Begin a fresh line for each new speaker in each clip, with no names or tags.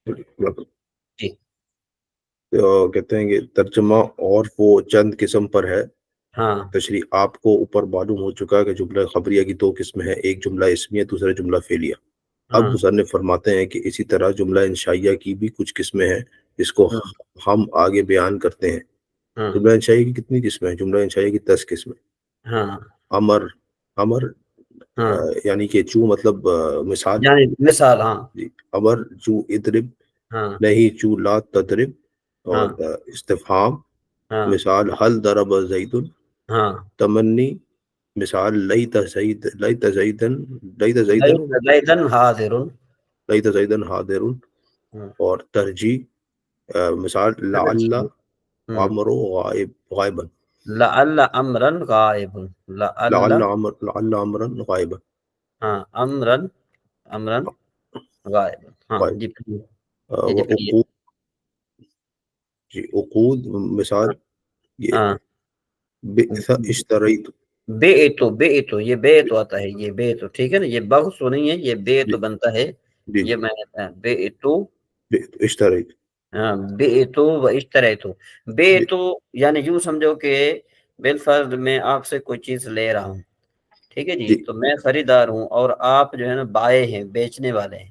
جی
تو کہتے ہیں کہ ترجمہ اور وہ چند قسم پر ہے
ہاں
تشریح۔ آپ کو اوپر معلوم ہو چکا کہ جملہ خبریہ کی دو قسمیں ہیں، ایک جملہ اسمیہ، دوسرا جملہ فعلیہ۔ اب
ہاں
مصنف فرماتے ہیں کہ اسی طرح جملہ انشائیہ کی بھی کچھ قسمیں ہیں جس کو
ہاں
ہم آگے بیان کرتے ہیں۔
ہاں
جملہ انشائیہ کی کتنی قسمیں ہیں؟ جملہ انشائیہ کی 10 قسمیں۔
ہاں
امر، امر
ہاں
یعنی کہ چوں مطلب مثال۔
یعنی مثال، ہاں
جی، امر چوں ادرب،
ہاں
نہیں چوں لا تدرب۔
ہاں
اور استفہام
ہاں
مثال حل ضرب زید۔
ہاں
تمنی مثال لیت زید، لیت زیدن، لیت زیدن ہوگا،
لیدن حاضر.
لیت زیدن حاضر۔ اور ترجیح مثال لعل عمر غائب، غائبا،
لعل امرا غائب. لعل،
لعل عمر، لعل عمرا غائبا،
ہاں امرا، امرا غائب. ہاں
غائب۔
جی جی پڑھیے.
وعقود، جی عقود مثال یہ
ہاں
بئس اشتریت۔
بے تو، بے تو، یہ بے تو آتا ہے، یہ بے تو ٹھیک ہے نا، یہ بغض تو نہیں ہے، یہ بے
جی
تو بنتا ہے.
جی
یہ
جی،
میں بے تو،
اشتریت،
ہاں بے تو و اشترے تو. بے
جی
تو یعنی یوں سمجھو کہ بالفرض میں آپ سے کوئی چیز لے رہا ہوں، ٹھیک ہے جی،
جی
تو میں خریدار ہوں اور آپ جو ہے نا بائے ہیں، بیچنے والے ہیں.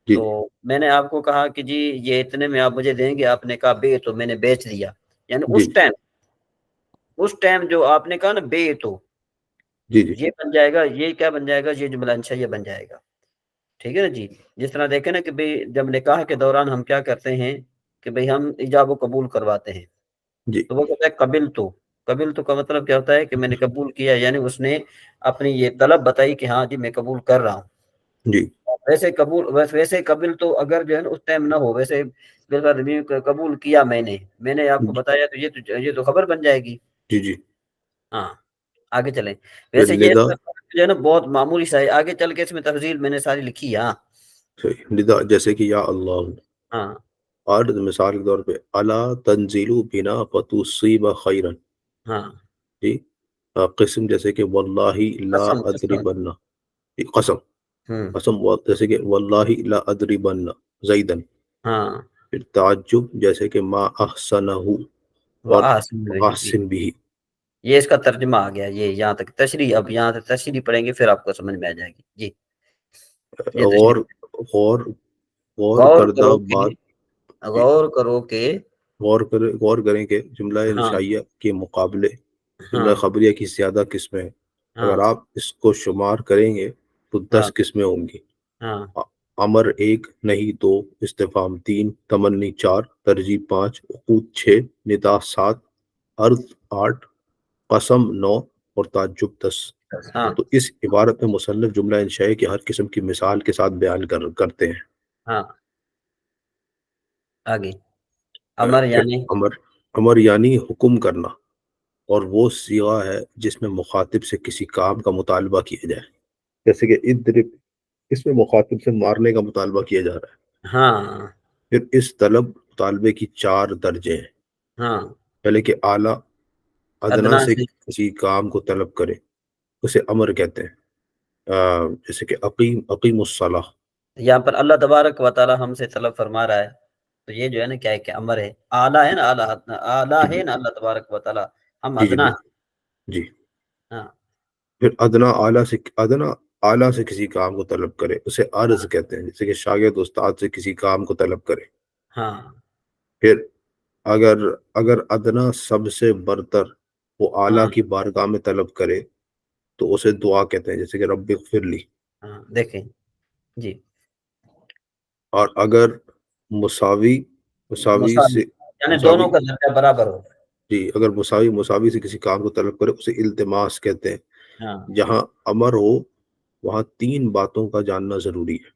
جی
تو میں نے آپ کو کہا کہ جی یہ اتنے میں آپ مجھے دیں گے، آپ نے کہا بے تو، میں نے بیچ دیا. یعنی
جی
اس ٹائم جو آپ نے کہا نا بے تو،
جی جی
یہ بن جائے گا، یہ کیا بن جائے گا، یہ جملہ انشائیہ بن جائے گا. ٹھیک ہے نا جی. جس طرح دیکھیں نا کہ بھئی جب نکاح کے دوران ہم کیا کرتے ہیں کہ بھئی ہم ایجاب و قبول کرواتے ہیں،
جی
تو وہ کہتا ہے قبل تو. قبل تو کا مطلب کیا ہوتا ہے کہ میں نے قبول کیا، یعنی اس نے اپنی یہ طلب بتائی کہ ہاں جی میں قبول کر رہا ہوں.
جی
ویسے قبل تو اگر جو ہے نا اس ٹائم نہ ہو، ویسے قبول کیا میں نے آپ کو بتایا، تو یہ تو خبر بن جائے گی.
جی جی۔
ہاں آگے چلیں.
پھر
ویسے یہ
لدا،
جو ہے نا بہت معمولی سا ہے، آگے چل کے اس میں تفصیل میں نے ساری لکھی ہے. ہاں
صحیح، لدا جیسے کہ یا اللہ،
ہاں
اور مثال کے طور پہ الا تنزیل بنا فتصیب خیرا۔
ہاں
جی، قسم جیسے کہ واللہ لا
قسم قسم.
ادربن، قسم،
ہوں
قسم جیسے کہ واللہ لا ادربن زیدن۔
ہاں
پھر تعجب جیسے کہ ما احسنہ، اور
جی،
احسن بھی۔
یہ اس کا ترجمہ آ گیا. یہ یہاں تک تشریح، اب یہاں تک تشریح پڑھیں گے پھر آپ کو سمجھ میں آ جائے گی. جی یہ
غور،
تشریح.
غور، غور
غور
کردہ
کرو کہ،
بات، جی،
غور کرو کہ،
غور کریں کہ جملہ
ہاں
انشائیہ کے مقابلے
ہاں
جملہ خبریہ کی زیادہ قسمیں ہیں۔
ہاں
اگر آپ اس کو شمار کریں گے تو
ہاں
10 قسمیں ہوں گی۔
ہاں
امر 1، نہیں 2، استفہام 3، تمنی 4، ترجیح 5، عقود 6، ندا 7، عرض 8، قسم 9، اور تعجب 10۔
ہاں
تو اس عبارت میں مصنف جملہ انشائیہ کی ہر قسم کی مثال کے ساتھ بیان کرتے ہیں۔
ہاں آگے. امر
پھر
یعنی،
امر، امر یعنی حکم کرنا، اور وہ صیغہ ہے جس میں مخاطب سے کسی کام کا مطالبہ کیا جائے، جیسے کہ اضرب، اس میں مخاطب سے مارنے کا مطالبہ کیا جا رہا ہے۔
ہاں
پھر اس طلب مطالبے کی 4 درجے ہیں۔
ہاں
پہلے کہ اعلیٰ، ادنا
ادنا
سے
سے.
کسی کام کو طلب کرے، اسے امر کہتے ہیں۔ جیسے کہ اقیم الصلاح۔
یہاں پر اللہ تبارک و تعالی ہم سے طلب فرما رہا ہے، تو یہ جو ہے نا کیا ہے کہ امر ہے. اعلیٰ ہے نا، اعلیٰ
جی
ہے
جی
نا اللہ تبارک و تعالی، ہم
جی جی
ادنا.
بالکل، جی۔
ہاں
پھر ادنا، اعلیٰ سے، ادنا اعلیٰ سے کسی کام کو طلب کرے، اسے عرض
ہاں
کہتے ہیں، جیسے کہ شاگرد استاد سے کسی کام کو طلب کرے۔
ہاں
پھر اگر، اگر ادنا سب سے برتر وہ اعلیٰ
ہاں
کی بارگاہ میں طلب کرے تو اسے دعا کہتے ہیں، جیسے کہ رب اغفر لی۔
ہاں دیکھیں جی.
اور اگر مساوی، مساوی
مساوی
سے،
یعنی
مساوی،
دونوں کا درجہ برابر ہو.
جی، اگر مساوی، مساوی سے کسی کام کو طلب کرے اسے التماس کہتے ہیں۔
ہاں
جہاں امر ہو وہاں 3 باتوں کا جاننا ضروری ہے۔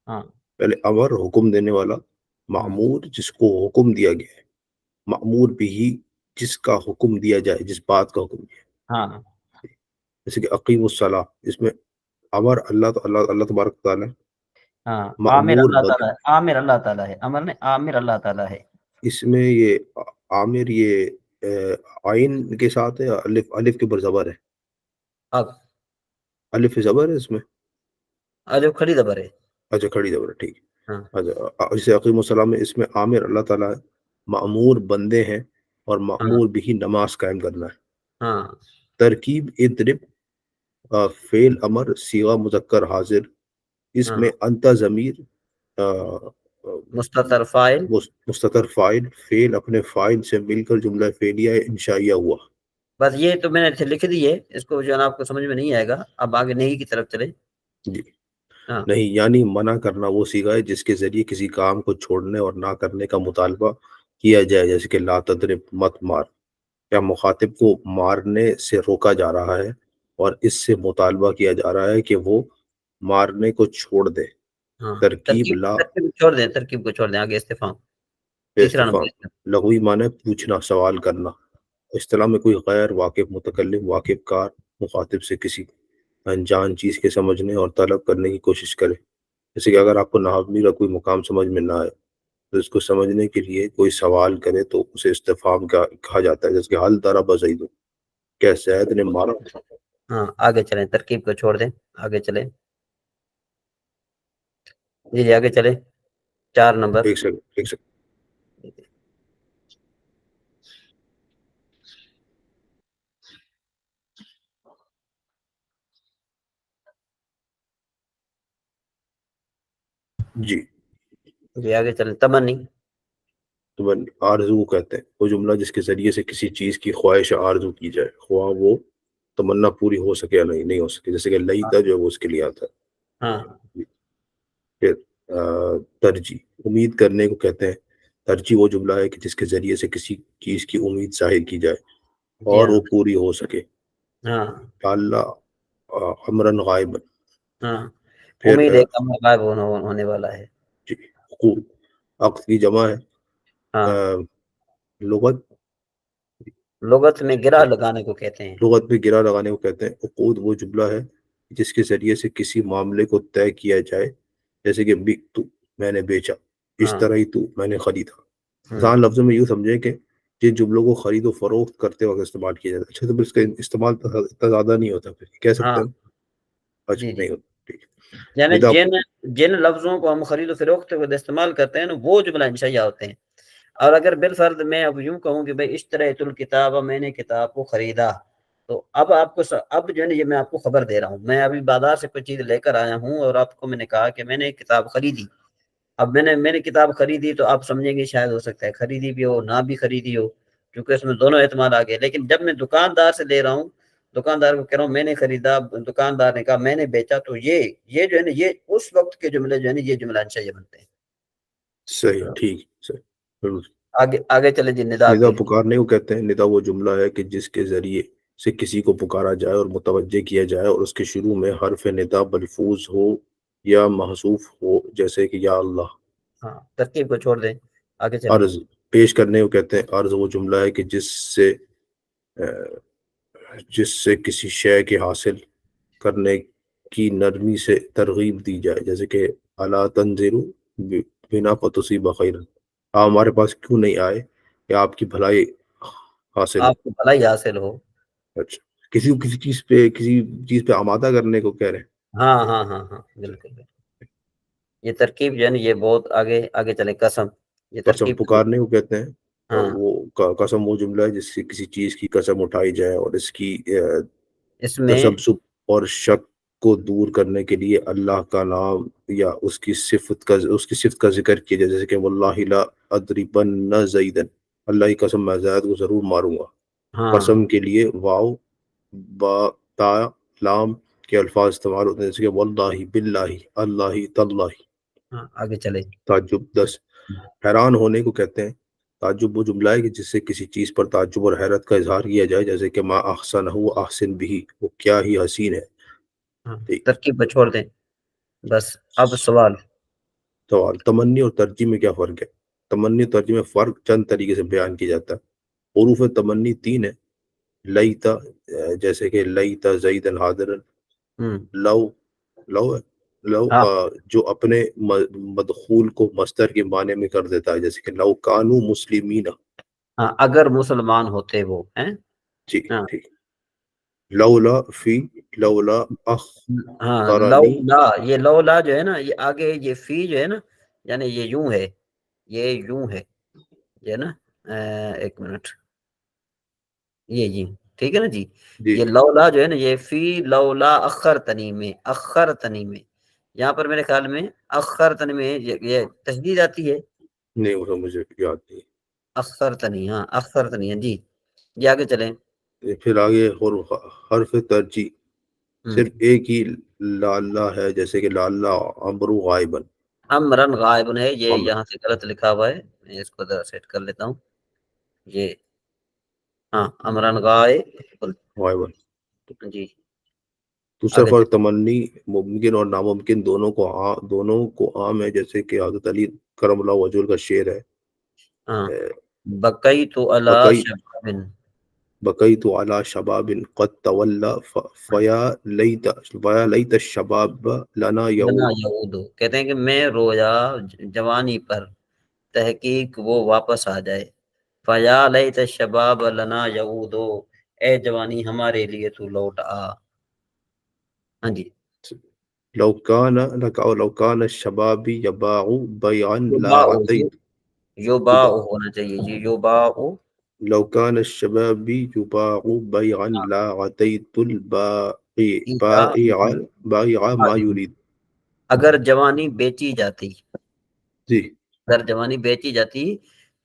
ہاں
پہلے امر حکم دینے والا،
ہاں
معمور جس کو حکم دیا گیا ہے، معمور بھی جس کا حکم دیا جائے، جس بات کا حکم دیا
ہاں
ہے۔ جیسے کہ اقیم الصلاح، اس میں امر اللہ تبارک و تعالیٰ ہے،
ہاں عامر
معمور
اللہ تعالیٰ ہے، عامر اللہ تعالیٰ ہے، امر نے عامر اللہ تعالیٰ ہے.
اس میں یہ عامر یہ آئین کے ساتھ ہے یا الف، الف کے اوپر زبر ہے؟
اب
الف زبر ہے اس میں؟
الف کھڑی زبر ہے.
اچھا کھڑی زبر ہے، ٹھیک۔ جیسے عقیم السلام میں اس میں عامر اللہ تعالیٰ معمور بندے ہیں اور معمور بھی نماز قائم کرنا ہے. ترکیب اضرب فعل امر صیغہ مذکر حاضر، اس میں انت ضمیر
مستتر فاعل
مستتر فاعل فعل اپنے فاعل سے مل کر جملہ فعلیہ انشائیہ ہوا.
بس یہ تو میں نے لکھ دی ہے، اس کو جو ہے نا آپ کو سمجھ میں نہیں آئے گا. اب آگے نہیں کی طرف چلے.
جی نہیں، یعنی منع کرنا وہ صیغہ ہے جس کے ذریعے کسی کام کو چھوڑنے اور نہ کرنے کا مطالبہ کیا جائے، جیسے کہ لا تضرب مت مار، یا مخاطب کو مارنے سے روکا جا رہا ہے اور اس سے مطالبہ کیا جا رہا ہے کہ وہ مارنے کو چھوڑ دے. ترکیب لا
چھوڑ دیں، ترکیب کو چھوڑ دیں. آگے استفہام، تیسرا
استفہام
نمبر.
لغوی معنی پوچھنا، سوال کرنا. اصطلاح میں کوئی غیر واقف متکلم واقف کار مخاطب سے کسی انجان چیز کے سمجھنے اور طلب کرنے کی کوشش کرے. جیسے کہ اگر آپ کو نحوی کا کوئی مقام سمجھ میں نہ آئے تو اس کو سمجھنے کے لیے کوئی سوال کرے تو اسے استفہام کہا جاتا ہے. جیسے کہ حل ضرب زید، کیا زید نے مارا.
آگے چلیں، ترکیب کو چھوڑ دیں. آگے چلیں، جی آگے چلیں. 4 نمبر.
ایک سیکنڈ. جی
آگے چلیں. تمنی
آرزو کہتے ہیں وہ جملہ جس کے ذریعے سے کسی چیز کی خواہش آرزو کی جائے، خواہ وہ تمنا پوری ہو سکے یا نہیں ہو سکے. جیسے کہ لیتا جو ہے وہ اس کے لیے آتا ہے. پھر ترجیح امید کرنے کو کہتے ہیں. ترجیح وہ جملہ ہے کہ جس کے ذریعے سے کسی چیز کی امید ظاہر کی جائے اور وہ پوری ہو سکے. اللہ امرن غائب،
امید ہے کہ غائب ہونے والا ہے.
جی عقد کی جمع ہے.
لغت میں گرہ لگانے کو کہتے ہیں.
لغت میں گرہ لگانے کو کہتے ہیں. عقود وہ جملہ ہے جس کے ذریعے سے کسی معاملے کو طے کیا جائے، جیسے کہ تو میں نے بیچا، اس طرح ہی تو میں نے خریدا. آسان لفظوں میں یوں سمجھے کہ جن جملوں کو خرید و فروخت کرتے وقت استعمال کیا جاتا ہے. اچھا، تو اس کا استعمال اتنا زیادہ نہیں ہوتا، پھر کہہ سکتے ہیں. اچھا نہیں ہوتا.
یعنی جن لفظوں کو ہم خرید و فروخت کے وقت استعمال کرتے ہیں نا، وہ جملہ انشائیہ ہوتے ہیں. اور اگر بالفرض میں اب یوں کہوں کہ بھائی اشتریت الکتاب، میں نے کتاب کو خریدا، تو اب آپ کو اب جو ہے نا یہ میں آپ کو خبر دے رہا ہوں. میں ابھی بازار سے کوئی چیز لے کر آیا ہوں اور آپ کو میں نے کہا کہ میں نے کتاب خریدی. اب میں نے کتاب خریدی تو آپ سمجھیں گے شاید ہو سکتا ہے خریدی بھی ہو نہ بھی خریدی ہو، کیونکہ اس میں دونوں احتمال آ گئے. لیکن جب میں دکاندار سے لے رہا ہوں، دکاندار کو کہہ رہا ہوں میں نے خریدا، دکاندار نے کہا میں نے بیچا، تو یہ جو ہے نا یہ اس وقت کے جملے جو ہے نا یہ جملہ انشائیہ بنتے ہیں.
صحیح، ٹھیک.
آگے چلے جی. ندا
پکارنے کو کہتے ہیں. ندا وہ جملہ ہے کہ جس کے ذریعے سے کسی کو پکارا جائے اور متوجہ کیا جائے اور اس کے شروع میں حرف ندا ملفوظ ہو یا محذوف ہو، جیسے کہ یا اللہ.
ترکیب کو چھوڑ دیں. آگے چلیں.
عرض پیش کرنے کو کہتے ہیں. عرض وہ جملہ ہے کہ جس سے کسی شے کے حاصل کرنے کی نرمی سے ترغیب دی جائے، جیسے کہ الا تنظروا بنا فتصیب خیرا، آپ ہمارے پاس کیوں نہیں آئے کہ آپ کی بھلائی حاصل ہو.
آپ کو بھلائی حاصل ہو.
اچھا، کسی چیز پہ آمادہ کرنے کو کہہ رہے ہیں.
ہاں بالکل. یہ ترکیب جو ہے نا یہ بہت آگے چلے. قسم، یہ
قسم
ترکیب
پکارنے کو کہتے ہیں. وہ قسم وہ جملہ ہے جس سے کسی چیز کی قسم اٹھائی جائے اور اس میں تذبذب اور شک کو دور کرنے کے لیے اللہ کا نام یا اس کی صفت کا ذکر کیا جائے، جیسے کہ واللہ لا اضربن زیدن، اللہ کی قسم میں زید کو ضرور ماروں گا. قسم کے لیے واو با تا لام کے الفاظ استعمال ہوتے ہیں، جیسے کہ واللہ باللہ اللہ تاللہ.
آگے چلے.
تعجب 10 حیران ہونے کو کہتے ہیں. تعجب وہ جملہ ہے کہ جس سے کسی چیز پر تعجب اور حیرت کا اظہار کیا جائے، جیسے کہ ما احسنہ احسن بھی، وہ کیا ہی حسین ہے.
ترکیب کو چھوڑ دیں. بس اب سوال.
تمنی اور ترجیح میں کیا فرق ہے؟ تمنی اور ترجیح میں فرق چند طریقے سے بیان کیا جاتا ہے. حروف تمنی 3 ہے. لیتا، جیسے کہ لیتا زیدن حاضرن. لو جو اپنے مدخول کو مصدر کے معنی میں کر دیتا ہے، جیسے کہ لو کانو مسلمین،
اگر مسلمان ہوتے وہ ہیں.
جی ٹھیک. لولا فی لولا اخ
لولا، یہ لولا جو ہے نا یہ آگے یہ فی جو ہے نا یعنی یہ یوں ہے، یہ یوں ہے، یہ نا ایک منٹ، یہ ٹھیک ہے نا جی.
جی
یہ لولا جو ہے نا یہ فی لولا اخرتنی میں، اخرتنی میں یہاں پر میرے خیال میں اخرتنی میں یہ تشدید آتی ہے،
نہیں وہ تو مجھے یاد نہیں.
اخرتنی، ہاں اخرتنی ہے جی. یہ آگے چلیں.
پھر آگے حرف ترجیح صرف ایک ہی لاللہ ہے، جیسے کہ لاللہ امرو غائبن.
امرن غائبن ہے، یہ
امر
یہاں سے غلط لکھا ہوا ہے، میں اس کو ذرا سیٹ کر لیتا ہوں. یہ ہاں امرن
غائبن.
جی.
دوسرا
آگے
فرق تمنی ممکن اور ناممکن دونوں کو عام ہے، جیسے کہ حضرت علی کرم اللہ وجہ کا شعر ہے.
ہاں بقی تو اللہ
بقی
شبابن،
بقیت علی شباب قد تولی فیا لیت الشباب لنا
لنا
یعود.
یعود، کہتے ہیں کہ میں رویا جوانی پر، تحقیق وہ واپس آ جائے. فیا لیت الشباب لنا یعود، اے جوانی ہمارے لیے تو لوٹ آ. ہاں جی.
لو کان الشباب یباع بیعا لا
یباؤ،
عطیت.
یباؤ ہونا چاہیے جی، یباؤ.
لو كان الشباب يباع بيعا لا عطيت بائع ما يريد.
اگر جوانی بیچی جاتی،
جی
اگر جوانی بیچی جاتی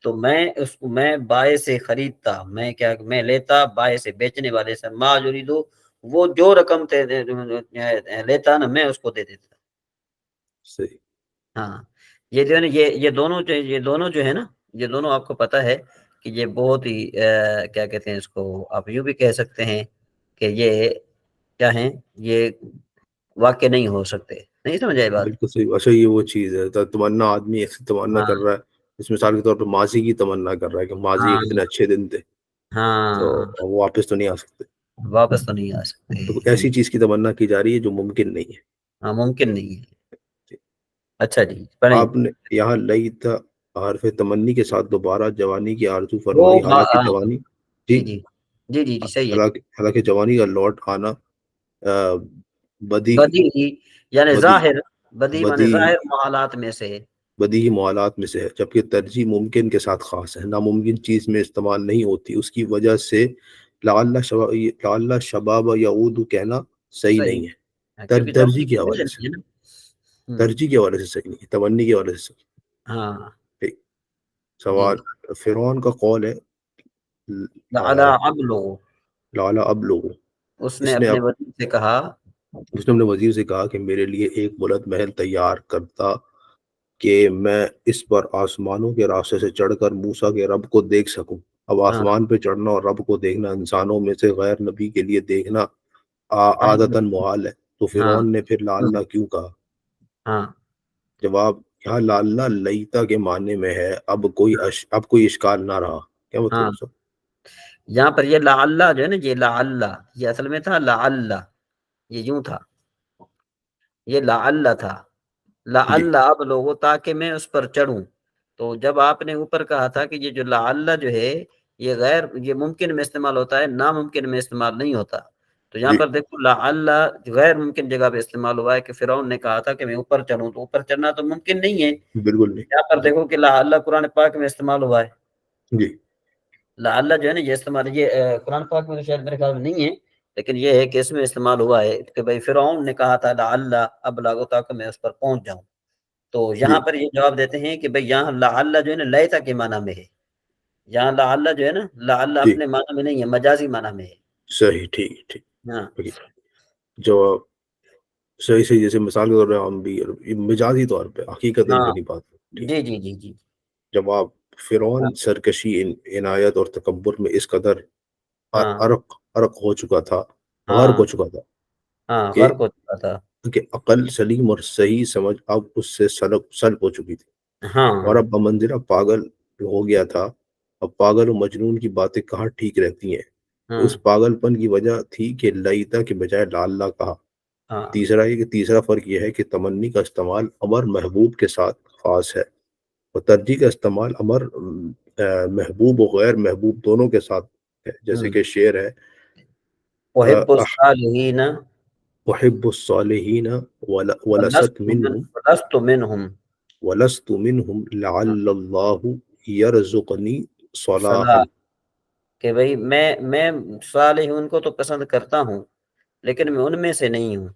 تو میں اس کو، میں بائے سے خریدتا، میں کیا، میں لیتا بائے سے، بیچنے والے سے، ما یریدو، وہ جو رقم لیتا نا میں اس کو دے دیتا.
صحیح.
ہاں یہ جو ہے نا یہ دونوں جو ہے نا، یہ دونوں آپ کو پتا ہے کہ یہ بہت ہی کیا کہتے ہیں اس کو، آپ یوں بھی کہہ سکتے ہیں کہ یہ کیا ہیں، یہ واقع نہیں ہو سکتے. نہیں سمجھ آئی بات؟
بالکل صحیح. اچھا یہ وہ چیز ہے تمنا، آدمی ایسی تمنا
ہاں
کر رہا ہے، اس مثال کے طور پہ ماضی کی تمنا کر رہا ہے کہ ماضی کے
ہاں
کتنے اچھے دن تھے، تو
ہاں،
وہ واپس تو نہیں آ سکتے.
واپس تو نہیں آ سکتے.
تو ایسی چیز کی تمنا کی جا رہی ہے جو ممکن نہیں ہے.
ہاں ممکن نہیں ہے. اچھا جی پڑھیں.
آپ نے یہاں لیت حرف تمنی کے ساتھ دوبارہ جوانی کی آرزو
وہ
فرمائی، حالانکہ جوانی
جی
جی
جی جی جی جی صحیح ہے.
حالانکہ جوانی کا لوٹ آنا بدی
بدی ہی یعنی
بدی
ظاہر، بدی مانے
بدی
ظاہر محالات میں سے ہے.
بدیہی محالات میں سے ہے، جبکہ ترجیح ممکن کے ساتھ خاص ہے، ناممکن چیز میں استعمال نہیں ہوتی. اس کی وجہ سے لعل شباب یعود کہنا صحیح
صحیح
نہیں ہے.
ہے، کیونکہ جوانی
ترجیح کے
بدل
حوالے سے،
جاتی ہے نا.
ترجیح کے حوالے سے صحیح نہیں ہے، تمنی کے حوالے سے صحیح.
ہاں
ٹھیک.
جی.
سوال فرعون کا قول ہے
لعلی ابلغ،
لعل ابلغ.
اس نے
اس نے
اپنے وزیر سے کہا،
اپنے وزیر سے کہا کہ میرے لیے ایک بلند محل تیار کرتا کہ میں اس پر آسمانوں کے راستے سے چڑھ کر موسیٰ کے رب کو دیکھ سکوں. اب
ہاں
آسمان پہ چڑھنا اور رب کو دیکھنا انسانوں میں سے غیر نبی کے لیے دیکھنا عادتاً محال ہے. تو
ہاں
فرعون نے پھر لعل کیوں کہا؟
ہاں
جواب، یہاں لعل لیتا کے معنی میں ہے. اب کوئی اشکال نہ رہا. کیا
ہاں،
مطلب سب؟
یہاں پر یہ لعل جو ہے نا، یہ لعل یہ اصل میں تھا لعل، یہ یوں تھا، یہ لعل تھا،
جی
لعل اب لوگوں تاکہ میں اس پر چڑھوں. تو جب آپ نے اوپر کہا تھا کہ یہ جو لعل جو ہے یہ ممکن میں استعمال ہوتا ہے، ناممکن میں استعمال نہیں ہوتا. تو یہاں
جی
پر دیکھو لعل غیر ممکن جگہ پہ استعمال ہوا ہے کہ فرعون نے کہا تھا کہ میں اوپر چڑھوں، تو اوپر چڑھنا تو ممکن نہیں ہے.
بالکل نہیں.
یہاں پر دیکھو کہ لعل قرآن پاک میں استعمال ہوا ہے.
جی
لعل جو ہے نا یہ استعمال، یہ قرآن پاک میں تو شاید میرے خیال میں نہیں ہے، لیکن یہ ہے کہ اس میں استعمال ہوا ہے کہ بھائی فرعون نے کہا تھا لعل ابلغ تاکہ میں اس پر پہنچ جاؤں. تو
جی
یہاں پر یہ جواب دیتے ہیں کہ بھئی یہاں لعل جو ہے نا لیتا کے معنی میں ہے. یہاں لعل جو ہے نا، لعل
جی
اپنے معنی میں نہیں ہے، مجازی معنی میں ہے.
صحیح. ٹھیک ٹھیک.
ہاں
اوکے. جواب صحیح صحیح. جیسے مثال کے طور پہ ہم بھی مجازی طور پہ حقیقت
ہاں
نہیں بات. ٹھیک.
جی جی جی جی.
جواب،
ہاں
فرعون سرکشی، عنایت اور تکبر میں اس قدر
ہاں
عرق ہو چکا تھا، غرق
ہاں
ہو چکا تھا
ہاں
کہ
غرق ہو چکا تھا.
عقل سلیم اور صحیح سمجھ اب اس سے سلب ہو چکی تھی،
ہاں
اور اب بمنزلہ پاگل ہو گیا تھا. اب پاگل و مجنون کی باتیں کہاں ٹھیک رہتی ہیں.
ہاں
اس پاگل پن کی وجہ تھی کہ لیتا کے بجائے لعل کہا.
ہاں
تیسرا فرق یہ ہے کہ تمنی کا استعمال امر محبوب کے ساتھ خاص ہے، اور ترجیح کا استعمال امر محبوب و غیر محبوب دونوں کے ساتھ ہے. جیسے کہ شعر ہے
احب الصالحین
احب الصالحین ولست منہم
ولست منہم.
वलस्तु मिनहुम लअल्लल्लाहु यरज़ुक़नी
सलाह
सलाहन।
कि भाई मैं सालिह उनको तो पसंद करता हूँ, लेकिन मैं उनमें से नहीं हूँ।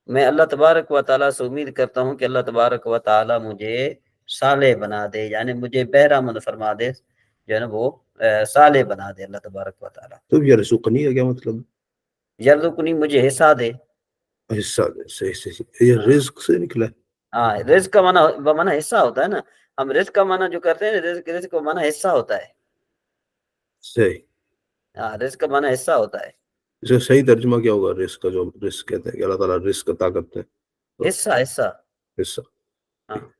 मैं अल्लाह तबारक व ताला से उम्मीद करता हूँ कि अल्लाह तबारक व ताला मुझे साले बना दे, यानी मुझे बहरामंद फरमा दे, जो है ना वो साले बना दे अल्लाह तबारक व ताला।
तो यरज़ुक़नी का क्या मतलब?
यरज़ुक़नी मुझे हिस्सा दे।
हिस्सा दे। सही सही, ये
हाँ
रिज़्क़ से निकला है।
हाँ, रिज़्क़ का माना हिस्सा होता है ना। हम रिज़्क़ का माना जो करते हैं, रिज़्क़ का माना हिस्सा होता है।
सही।
हाँ, रिज़्क़ का माना हिस्सा होता है।
इसका सही तर्जुमा क्या होगा रिज़्क़ का? जो रिज़्क़ कहते हैं कि अल्लाह ताला रिज़्क़ अता करते हैं, तो
हिस्सा हिस्सा।
हिस्सा।
हाँ,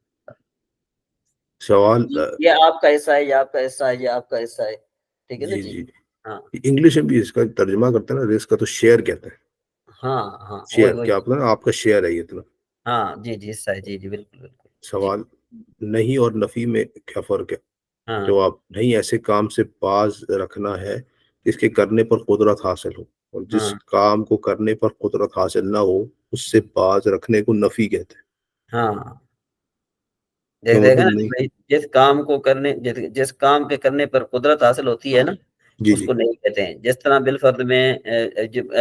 सवाल
ये आपका हिस्सा है, ये आपका हिस्सा है, ये आपका हिस्सा है। ठीक है ना
जी
जी।
जी,
हाँ
इंग्लिश में भी इसका तर्जुमा करते हैं ना रिज़्क़ का, तो शेयर कहते हैं।
हाँ हाँ, वही
शेयर
वही।
क्या आपका, आपका शेयर है ये इतना।
हाँ जी जी, हिस्सा है, जी जी, बिल्कुल बिल्कुल। जी।
सवाल, नहीं और नफी में क्या फ़र्क है?
हाँ
जवाब, नहीं ऐसे काम से बाज रखना है जिसके करने पर कुदरत हासिल हो, और जिस
हाँ
काम को करने पर कुदरत हासिल ना हो उससे बाज रखने को नफी कहते हैं।
हाँ,
क्या
देखा
मतलब?
ना
नहीं।
भाई, जिस काम को करने जिस काम के करने पर कुदरत हासिल होती है ना,
जी जी।
उसको नहीं कहते हैं। जिस तरह बिलफर्द में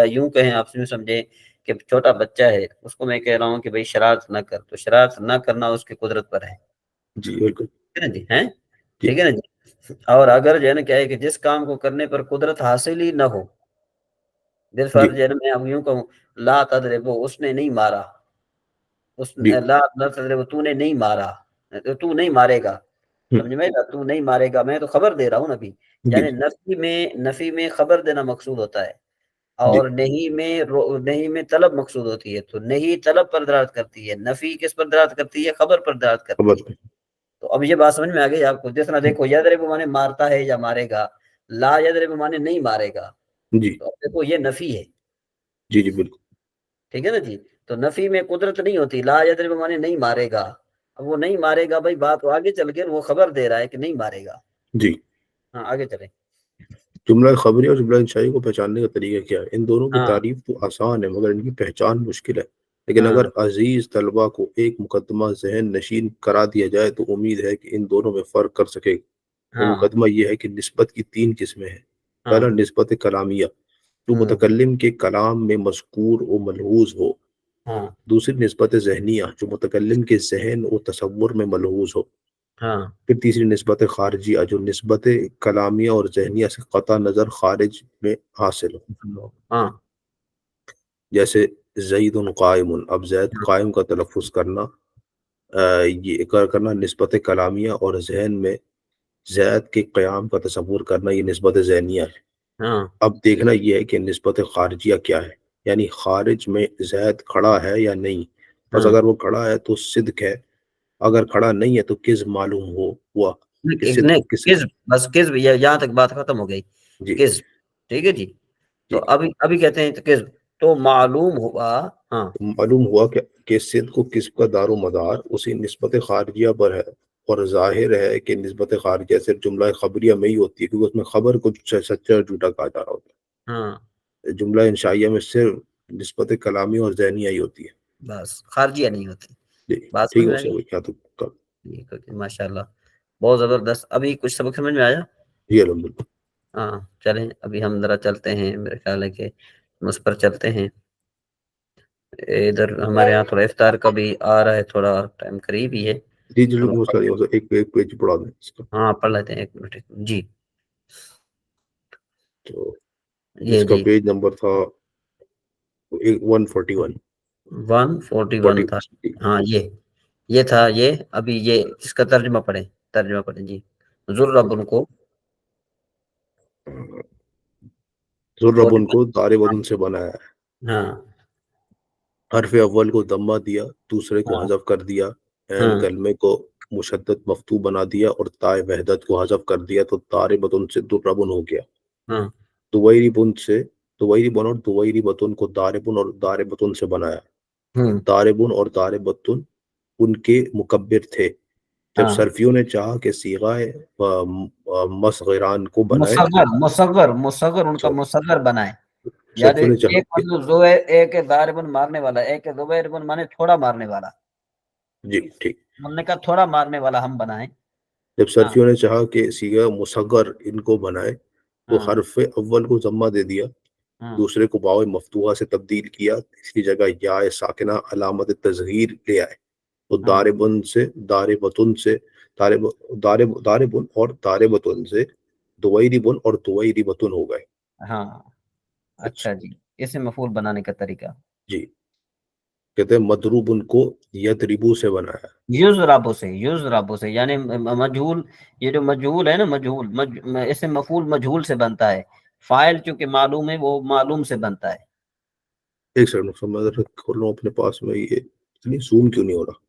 यूं कहें, आप यूं समझे कि छोटा बच्चा है, उसको मैं कह रहा हूँ कि भाई शरारत ना कर, तो शरारत ना करना उसकी कुदरत पर है।
जी बिल्कुल।
ठीक है ना जी, हैं?
जी
ठीक है ना जी। और अगर जो है ना क्या है कि जिस काम को करने पर कुदरत हासिल ही ना हो, बिलफर्ज
जी
जो है ना, मैं अब यूं कहूँ, ला तदरिबो, उसने नहीं मारा, उस
जी।
ला न तदरिबो, तूने नहीं मारा, तो तू नहीं मारेगा।
हम्म,
समझ में आया? तू नहीं मारेगा, मैं तो खबर दे रहा हूँ ना अभी।
जी
यानी
जी
नफी में खबर देना मकसूद होता है,
जी।
और नहीं में तलब मकसूद होती है। तो नहीं तलब पर दलालत करती है, नफी किस पर दलालत करती है? खबर पर दलालत करती
खबर
है।
पे।
तो अब ये बात समझ में आ गई आपको? जिस तरह देखो, यदरिब माने मारता है या मारेगा, ला यदरिब माने नहीं मारेगा।
जी
तो अब देखो, ये नफी है।
जी जी बिल्कुल।
ठीक है ना जी। तो नफी में कुदरत नहीं होती, ला यदरिब माने नहीं मारेगा। अब वो नहीं मारेगा भाई, बात तो आगे चल के वो खबर दे रहा है कि नहीं मारेगा।
जी।
हाँ, आगे चले।
जुमला खबरी और जुमला इंशाई को पहचानने का तरीका क्या है? इन दोनों की
हाँ
तारीफ तो आसान है मगर इनकी पहचान मुश्किल है। लेकिन
हाँ
अगर अजीज तलबा को एक मुकदमा जहन नशीन करा दिया जाए तो उम्मीद है कि इन दोनों में फ़र्क कर सकेगा। वो
हाँ
मुकदमा यह है कि निस्बत की तीन किस्में हैं। पहला,
हाँ।
निस्बत कलामिया, जो
हम्म।
मुतकल्लिम के कलाम में मज़कूर व मलहूज़ हो।
हाँ
दूसरी, निस्बत ज़हनिया, जो मुतकल्लिम के ज़हन व तसव्वुर में मलहूज़ हो।
हाँ
फिर तीसरी, निस्बत खारिजिया, जो निस्बत कलामिया और ज़हनिया से क़ता नज़र खारिज में हासिल हो।
हाँ
जैसे ज़ैदुन क़ाइमुन, अब ज़ैद क़ाइम का तलफ़्फ़ुज़ करना, ये करना निस्बत कलामिया, और ज़हन में ज़ैद के क़याम का तसव्वुर करना ये निस्बत ज़हनिया है।
हाँ
अब देखना ये है कि निस्बत खारिजिया क्या है, यानी खारिज में ज़ैद खड़ा है या नहीं। बस
हाँ।
अगर वो खड़ा है तो सिद्क है, अगर खड़ा नहीं है तो किज़्ब मालूम हुआ कि
एक
सिद्क
नहीं,
किसका है।
किस्ब, बस किस्ब, यहाँ तक बात खत्म हो गई।
जी
किस्ब। ठीक है जी। तो
जी।
अभी अभी कहते हैं तो किस्ब, तो मालूम हुआ। हाँ
तो मालूम हुआ कि सिद्क को किस्ब का दारो मदार उसी निस्बत खारिजिया पर है, और ज़ाहिर है कि निस्बत खारिजिया सिर्फ जुमला खबरिया में ही होती है, क्योंकि उसमें खबर को सच्चा और झूठा कहा जा रहा होता
हाँ,
है। जुमला इंशाइया में सिर्फ निस्बत कलामी और ज़हनिया ही होती है।
बस खारजिया नहीं होती।
जी।
बात
ठीक
समझ
है
में आ
उससे
गई?
क्या तो कब।
ठीक है, माशाल्लाह, बहुत जबरदस्त। अभी कुछ सबक समझ में आया?
जी अलहमदुलिल्लाह।
हाँ, चलें अभी हम जरा चलते हैं, मेरे ख्याल है कि हम उस पर चलते हैं। इधर हमारे यहाँ थोड़ा इफ्तार का भी आ रहा है, थोड़ा टाइम करीब ही है,
जी जी
तो मैं
मसला नहीं, मसला एक एक पेज पढ़ा दें इसका।
हाँ पढ़ लेते हैं, एक मिनट जी।
तो
ये
इसका
जी,
पेज नंबर था 141।
141
फोर्टी।
था। हाँ, ये था ये। अभी ये इसका तर्जुमा पढ़े जी। जुर्रबुन को
जुर्रबुन
41।
को दारे वजन से बनाया है।
हाँ
हरफ अव्वल को दम्मा दिया, दूसरे को
हाँ
हज़फ कर दिया, ऐन
हाँ
कलमे को मुशद्दद मफ्तू बना दिया और ताए वहदत को हज़फ कर दिया, तो तारे बतुन से दुर्रबुन हो गया।
हाँ।
दुवैरी बुन से दुवैरी बन और दुवैरी बतुन को दारिबुन और दारिबतुन से बनाया।
हम्म।
दारिबुन और दारिबतुन उनके मुकब्बिर थे। जब
हाँ,
सर्फियों ने चाहा कि सीगाए मसगरान को बनाए,
मुसगर उनका
तो
मुसगर बनाए। यानी
सर्फियों ने चाहा
एक
कि
मतलब जुबैर, एक है दारिबन मारने वाला, एक है जुबैर बन माने थोड़ा मारने वाला।
जी ठीक।
उन्होंने कहा थोड़ा मारने वाला हम बनाएं।
जब
हाँ
सर्फियों ने चाहा कि सीगा मुसग्गर इनको बनाए तो
हाँ
हरफ अव्वल को जम्मा दे दिया,
हाँ
दूसरे को वाव मफ्तूहा से तब्दील किया, इसकी जगह या साकिना अलामत तज़हीर ले आए। तो
हाँ
दारिबुन से दारिबतुन से दारिब दारिब दारिबुन और दारिबतुन से दुवैरिबुन और दुवैरिबतुन हो गए।
हाँ।
अच्छा
अच्छा जी, इसे मफूल बनाने का तरीका।
जी। कहते हैं मदरूबुन को यदरिबू से बनाया।
युज राबो से यानी मजहूल। ये जो मजहूल है ना, मजहूल इससे मफूल मजहूल से बनता है। फाइल चूंकि मालूम है, वो मालूम से बनता है।
एक सेकंड मैं जरा खोल रहा हूँ अपने पास में, ये इतनी जूम क्यों नहीं हो रहा,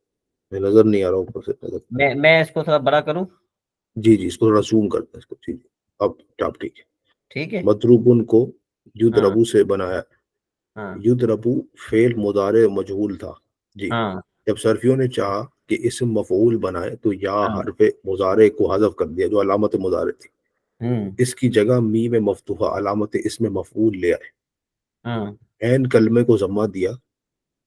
मैं नजर नहीं आ रहा ऊपर से नजर।
मैं इसको थोड़ा बड़ा करूं।
जी जी, इसको थोड़ा जूम करते हैं इसको। जी जी, अब आप ठीक है।
ठीक है।
मदरूबुन को
हाँ
युदरबू से बनाया।
हाँ
युदरबू फेल मुदारे मजहूल था। जी।
हाँ
जब सर्फियों ने चाहा कि इसम मफऊल बनाए तो या
हाँ।
हरफ मुजारे को हज़फ कर दिया जो अलामत मुजारे थी,
हम्म।
इसकी जगह मीम मफ्तूहा अलामत इसमें मफऊल ले आए।
हाँ
ऐन कलमे को जमा दिया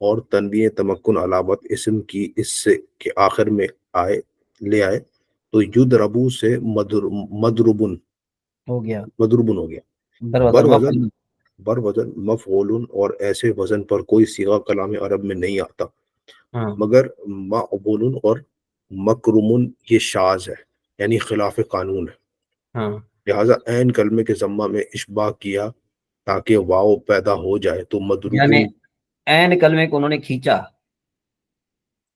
और तनवीर तमक्कुन अलामत इसम की इससे के आखिर में आए ले आए। तो युदरबू से मदरुबुन
हो गया।
मदरुबुन हो गया। बर
बरवजन
वजन
मफूल।
बर वजन मफऊलुन, और ऐसे वजन पर कोई सीगा कलाम अरब में नहीं आता
हाँ
मगर मकबूल और मकरूमुन ये शाज है, यानी खिलाफ कानून है।
हाँ।
लिहाजा ऐन कलमे के जम्मा में इशबा किया ताकि वाव पैदा हो जाए तो
यानी
मदरूबुन।
ऐन कलमे को उन्होंने खींचा।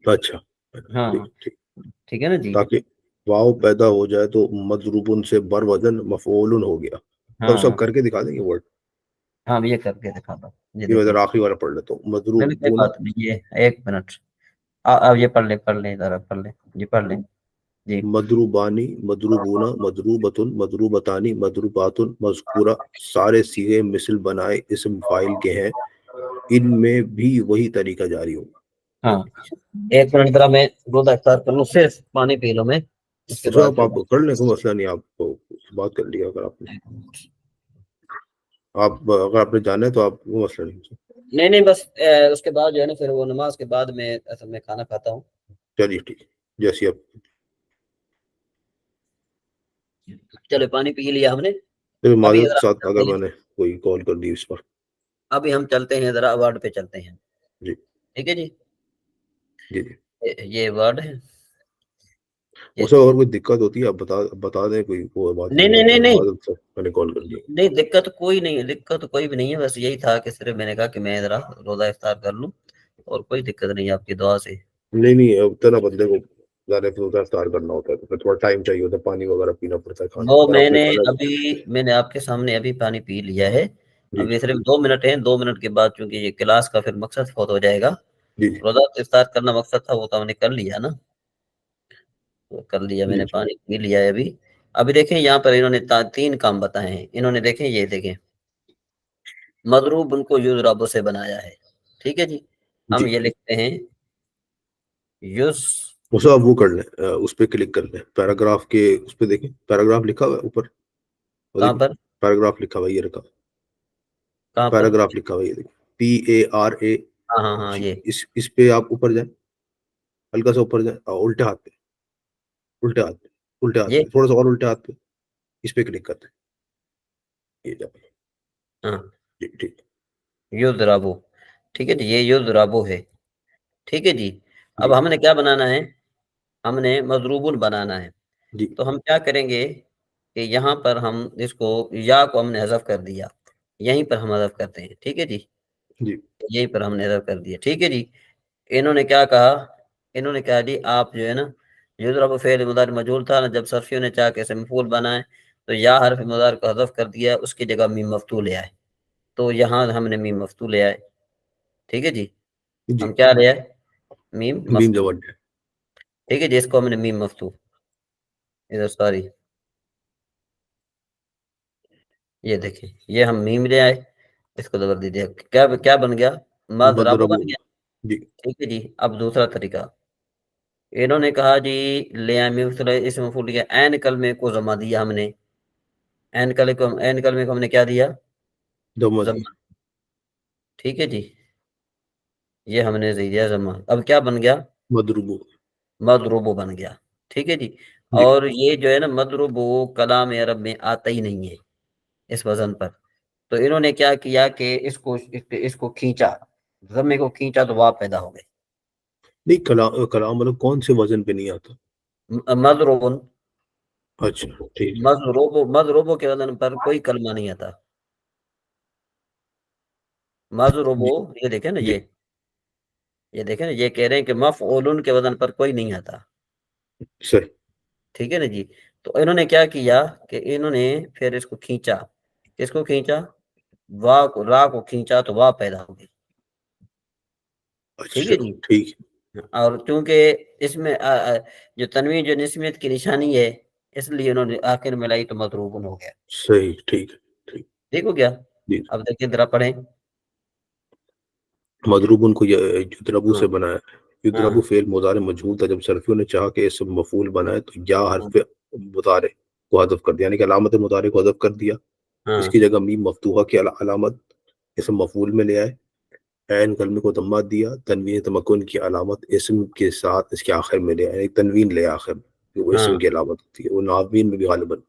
अच्छा ठीक
हाँ।
ठीक।
ठीक है ना जी।
ताकि वाव पैदा हो जाए तो मदरूबुन से बर वजन मफऊलुन हो गया। सब सब
हाँ
करके दिखा देंगे वर्ड।
हाँ, ये करके दिखा दो। ये
ये मैं
देखिए।
जरा आखिरी वाला पढ़ लेता हूँ।
मैंने कोई
मदरूबुन
बात नहीं, ये एक मिनट। अब ये पढ़ ले इधर, अब पढ़ ले। ये पढ़ ले जी।
मदरूबानी मदरूबूना मदरूबतुन मदरूबतानी मदरूबातुन मज़कूरा सारे सीगे मिसल बनाए इसम फाइल के हैं, इनमें भी वही तरीका जारी होगा।
हाँ, एक मिनट जरा मैं रोजा इफ्तार कर लूँ, सिर्फ पानी पी लूँ मैं, उसके
अच्छा
बाद
आप कर लें, कोई मसला नहीं, आपको बात कर लिया अगर आपने, आप अगर आपने जाना है तो आप, वो मसला नहीं।
नहीं नहीं, बस उसके बाद जो है ना, फिर वो नमाज के बाद में असल में खाना खाता हूँ।
चलिए ठीक है, जैसे आप।
चलो, पानी पी लिया हमने।
फिर
अभी
माजरत के
जरा
साथ
चलते
अगर
हैं।
मैंने कोई कॉल कर दी इस पर।
अभी हम चलते हैं, जरा अवार्ड पे चलते हैं।
जी
ठीक है जी।
जी जी।
ये अवार्ड है। ये
उसे
देखिए।
अगर कोई दिक्कत होती है आप बता दें, कोई वो बात
नहीं
नहीं
नहीं
है,
नहीं
मैं
नहीं।
माजरत से मैंने कॉल कर दी।
नहीं, दिक्कत कोई नहीं है, दिक्कत कोई भी नहीं है, बस यही था कि सिर्फ मैंने कहा कि मैं जरा रोजा इफ्तार कर लूँ। और कोई दिक्कत नहीं है, आपकी दुआ से।
नहीं नहीं, उतना बंदे को ज़्यादा फिर उतना इफ्तार करना होता है तो फिर थोड़ा टाइम चाहिए होता है, पानी वगैरह पीना पड़ता है, खाना
वो
अगर आपने
मैंने
करा।
मैंने आपके सामने अभी पानी पी लिया है।
जी
अभी सिर्फ 2 मिनट है, 2 मिनट के बाद चूंकि ये क्लास का फिर मकसद बहुत हो जाएगा।
जी जी
रोजा तो इफ्तार करना मकसद था, वो तो हमने कर लिया ना। वो कर लिया,
जी
मैंने
जी
पानी पी लिया है अभी। अभी देखें यहाँ पर इन्होंने 3 काम बताए हैं। इन्होंने देखें, ये देखें, मदरूब उनको युज रबो से बनाया है। ठीक है जी। हम
जी।
ये लिखते हैं युज।
उसे आप वो कर लें, उस पर क्लिक कर लें, पैराग्राफ के उस पर देखें, पैराग्राफ लिखा हुआ है ऊपर, वो
कहाँ
देखिए,
पर?
पैराग्राफ लिखा हुआ है, ये रखा,
कहाँ पर?
पैराग्राफ लिखा हुआ है, ये देखिए, PARA।
हाँ हाँ हाँ, ये
इस पे आप ऊपर जाएं, हल्का सा ऊपर जाएं, उल्टे हाथ पे, उल्टे हाथ पे, उल्टे हाथ
ये
पे, थोड़ा सा और उल्टे हाथ पे, इस पे क्लिक करते हैं, ये जाए।
हाँ,
जी ठीक।
युज रबो। ठीक है जी, ये युज रबो है। ठीक है जी। अब
जी
हमने क्या बनाना है? हमने मजरूबुन बनाना है।
जी
तो हम क्या करेंगे कि यहाँ पर हम इसको, या को हमने हज़फ कर दिया, यहीं पर हम हज़फ करते हैं। ठीक है जी।
जी
यहीं पर हमने हज़फ कर दिया। ठीक है जी। इन्होंने क्या कहा? इन्होंने कहा जी, आप जो है ना, युज़रब फ़ेल मुदारिअ मजहूल था ना, जब सर्फियों ने चाहा कि इसे मफ़ऊल बनाए तो या हर्फ मुदारिअ को हज़फ कर दिया, उसकी जगह मीम मफ़तूह ले आए। तो यहाँ हमने मीम मफ़तूह ले आए। ठीक है जी।
जी।
हम क्या ले आए? मीम
बीम
मफ़तूह।
जवाब है।
ठीक है जी, इसको हमने मीम मफ़तूह, इधर सॉरी, ये देखिए, ये हम मीम ले आए, इसको ज़बर दे दिया, क्या क्या बन गया? मज़रब
मदरबू।
बन गया।
जी
ठीक है जी। अब दूसरा तरीका, इन्होंने कहा जी, ले आए मीम मफ़तूह, इसम मफ़ऊल लिया, ऐन कलमे को जमा दिया हमने। ऐन कलमे को हमने क्या दिया?
दमा दी।
जमा। ठीक है जी। ये हमने दे दिया जमा। अब क्या बन गया?
मदरूबु।
मदरूबु बन गया। ठीक है जी।
जी
और ये जो है ना मदरूबु कलाम अरब में आता ही नहीं है इस वजन पर। तो इन्होंने क्या किया कि इसको खींचा, ज़म्मे को खींचा तो वाव पैदा हो गई।
नहीं, कलाम मतलब कौन से वजन पे नहीं आता?
मदरूबुन,
अच्छा ठीक है।
मजरूबो के वजन पर कोई कलमा नहीं आता। मजरूबो,
जी
ये देखें ना,
जी
ये देखें ना, ये कह रहे हैं कि मफऊलुन के वजन पर कोई नहीं आता।
सही।
ठीक है ना जी। तो इन्होंने क्या किया कि इन्होंने फिर इसको खींचा। किसको खींचा? वाह को, रा को खींचा तो वाह पैदा हो गई। ठीक है
अच्छा
जी।
ठीक
और चूंकि इसमें जो तनवीन जो निस्बियत की निशानी है, इसलिए उन्होंने आखिर में लाई तो मदरूबुन हो गया।
सही ठीक है। ठीक।
ठीक हो गया।
जी।
अब देखिए जरा पढ़ें।
मदरूबन को युद्रबु
हाँ
से बनाया। युद्रबु
हाँ
फेल मुजारे मजहूल था, जब सरफियों ने चाहा कि इसम मफूल बनाए तो या
हाँ
हरफ मुतारे को हदफ कर दिया, यानी कि अलामत मुतारे को हदफ कर दिया।
हाँ
इसकी जगह मीम मफ्तूहा की अलामत इसम मफूल में ले आए। ऐन कलमे को दम्मा दिया, तनवीन तमक्कुन की अलामत इसम के साथ इसके आखिर में ले आए, एक तनवीन ले आखिर में, कि वो इसम
हाँ।
की अलामत होती है, वो नावीन में भी गालिबन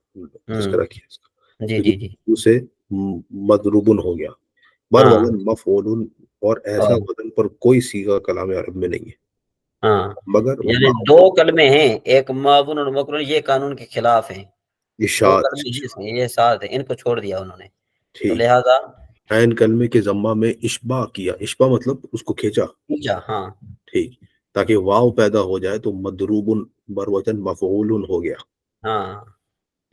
तस्करा किया इसका।
जी
तो
जी जी।
उसे मदरूबन हो गया। बर
हाँ
वजन मफऊलुन, और ऐसा
और
वजन पर कोई सीगा कलाम अरब में नहीं है
हाँ,
मगर वो
यानी दो कलमे हैं, एक मावुन और मकरून, ये कानून के खिलाफ हैं। दो
इशाद।
कलमे हैं इसमें, ये साथ है, इनको छोड़ दिया उन्होंने। तो
ठीक।
लिहाजा
ऐन कलमे के जम्मा में इशबा किया, इशबा मतलब उसको खींचा।
खींचा। हाँ
ठीक। ताकि वाव पैदा हो जाए तो मदरूबुन बर वजन मफऊलुन हो गया।
हाँ।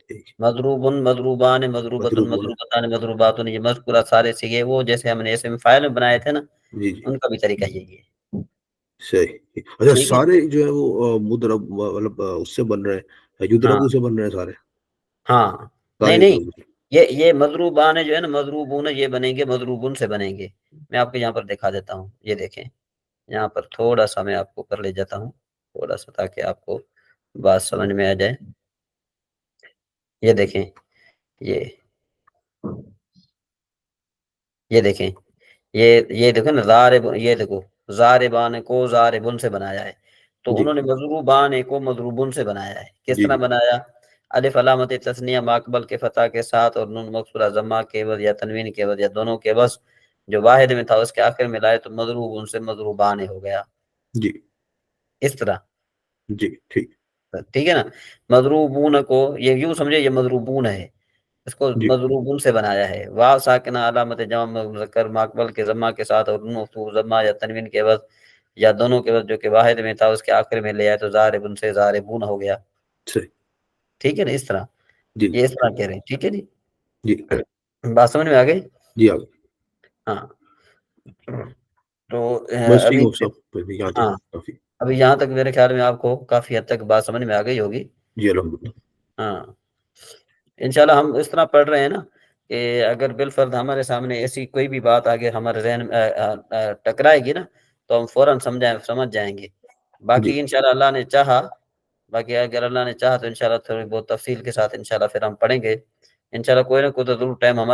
ठीक।
मदरूबुन, मदरूबान, मदरूबतुन,
मदरूबुन।
मदरूबतान, मदरूबातुन, ये मज़कूरा सारे सिगे वो जैसे हमने इसम फाइल में बनाए थे ना,
जी जी।
उनका भी तरीका यही है।
सही। अच्छा,
ठीक है।
सारे जो है वो मुदरब मतलब उससे बन रहे हैं,
हाँ
युद्रबु से बन रहे हैं सारे।
हाँ। नहीं
सारे
नहीं,
युद्रबु से।
ये मदरूबान है जो है ना, मदरूबून है, ये बनेंगे मदरूबुन से बनेंगे। मैं आपको यहाँ पर दिखा देता हूँ, ये देखें। यहाँ पर थोड़ा सा मैं आपको कर ले जाता हूँ, थोड़ा सा, ताकि आपको बात समझ में आ जाए। ये देखें, ये ये देखें, ये देखो ना, ये देखो, ज़ारिबान को ज़ारिबुन से बनाया है। तो
जी
उन्होंने मज़रूबान को मज़रूबुन से बनाया है। किस
जी
तरह
जी।
बनाया? अलिफ अलामत तस्निया माकबल के फतह के साथ, और नून मकसूरा जमा के एवज या तनवीन के एवज या दोनों के एवज जो वाहिद में था उसके आखिर में लाए तो मज़रूबुन से मज़रूबान हो गया।
जी
इस तरह।
जी। ठीक।
ठीक है ना। मजरूबून को ये यूं समझे, ये मजरूबून है, इसको
जी
मजरूबून से बनाया है। वाव साकिना अलामत जमा मुज़क्कर माकबल के जमा के साथ, और नून मफ्तूह जमा या तनवीन के एवज या दोनों के एवज जो कि वाहिद में था उसके आखिर में ले आए तो ज़ारिबुन से ज़ारिबून हो गया।
सही।
ठीक है ना, इस तरह।
जी
ये इस तरह कह रहे हैं। ठीक है जी।
जी
बात समझ में आ गई?
जी। आगे।
हाँ। तो
बस ठीक
अभी,
हो सब, यहाँ तक
हाँ,
काफी।
अभी यहाँ तक मेरे ख्याल में आपको काफी हद तक बात समझ में आ गई होगी।
जी अल्हम्दुलिल्लाह।
हाँ। इंशाल्लाह हम इस तरह पढ़ रहे हैं ना कि अगर बिलफर्ज हमारे सामने ऐसी कोई भी बात आगे हमारे जहन में टकराएगी ना, तो हम फौरन समझ जाएंगे।
जी।
बाकी इंशाल्लाह अल्लाह ने चाहा, बाकी अगर अल्लाह ने चाहा तो इंशाल्लाह थोड़ी बहुत तफसील के साथ इंशाल्लाह फिर हम पढ़ेंगे। इंशाल्लाह कोई ना कोई तो जरूर टाइम हमारे